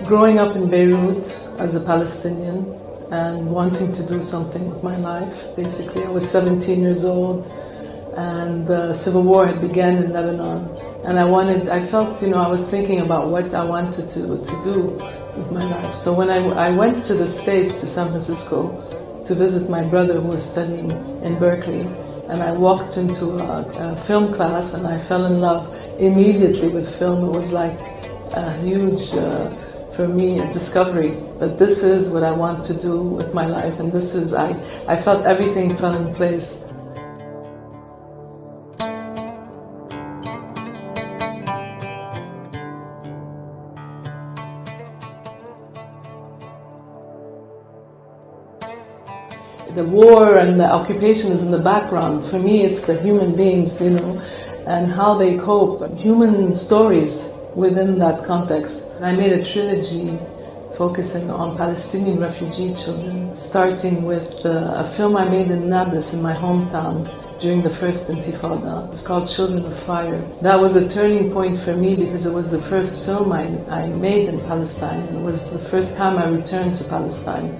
growing up in Beirut as a Palestinian and wanting to do something with my life, basically. I was 17 years old and the civil war had begun in Lebanon. And I felt, I was thinking about what I wanted to do with my life. So when I went to the States, to San Francisco, to visit my brother who was studying in Berkeley, and I walked into a film class and I fell in love immediately with film. It was like a huge, for me, a discovery that this is what I want to do with my life, and this is, I felt everything fell in place. The war and the occupation is in the background. For me, it's the human beings, and how they cope, human stories within that context. I made a trilogy focusing on Palestinian refugee children, starting with a film I made in Nablus, in my hometown, during the first Intifada. It's called Children of Fire. That was a turning point for me because it was the first film I made in Palestine. It was the first time I returned to Palestine.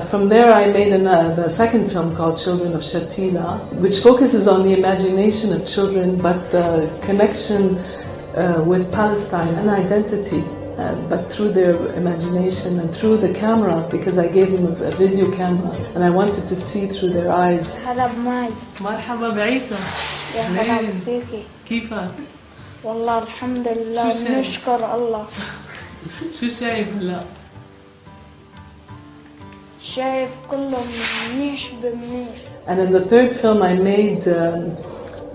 From there I made the second film called Children of Shatila, which focuses on the imagination of children, but the connection with Palestine and identity, but through their imagination and through the camera, because I gave them a video camera and I wanted to see through their eyes. هلا بماي. مرحبا بعيسى. يا هلا فيكي. كيفك؟ والله الحمد لله نشكر الله. شو شايف هلا؟ شايف كله منيح بمنيح. And in the third film I made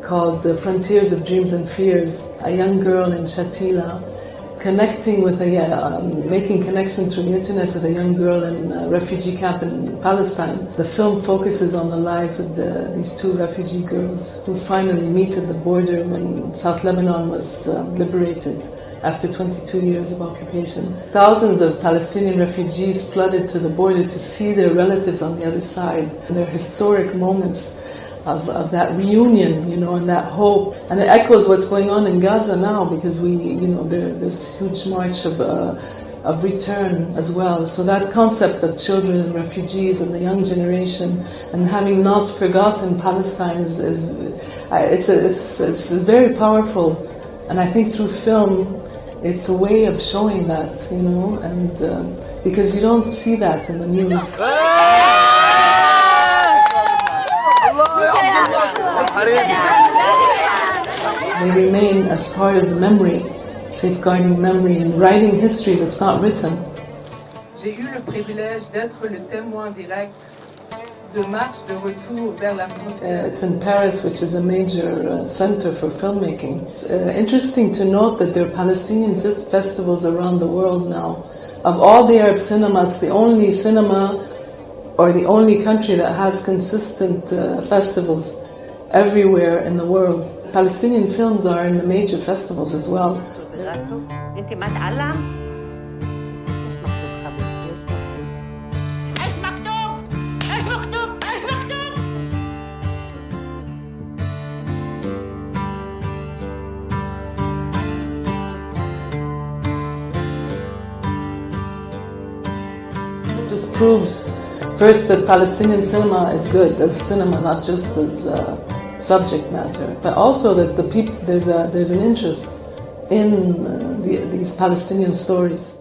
called The Frontiers of Dreams and Fears, a young girl in Shatila connecting with making connection through the internet with a young girl in a refugee camp in Palestine. The film focuses on the lives of these two refugee girls who finally meet at the border when South Lebanon was liberated after 22 years of occupation. Thousands of Palestinian refugees flooded to the border to see their relatives on the other side. And their historic moments of that reunion, and that hope. And it echoes what's going on in Gaza now, because there's this huge march of return as well. So that concept of children and refugees and the young generation and having not forgotten Palestine it's very powerful. And I think through film, it's a way of showing that, and because you don't see that in the news. They remain as part of the memory, safeguarding memory and writing history that's not written. J'ai eu le privilège d'être le témoin direct de marche de retour vers la frontière. It's in Paris, which is a major center for filmmaking. It's interesting to note that there are Palestinian festivals around the world now. Of all the Arab cinema, it's the only cinema or the only country that has consistent festivals everywhere in the world. Palestinian films are in the major festivals as well. It just proves, first, that Palestinian cinema is good as cinema, not just as subject matter, but also that there's an interest in these Palestinian stories.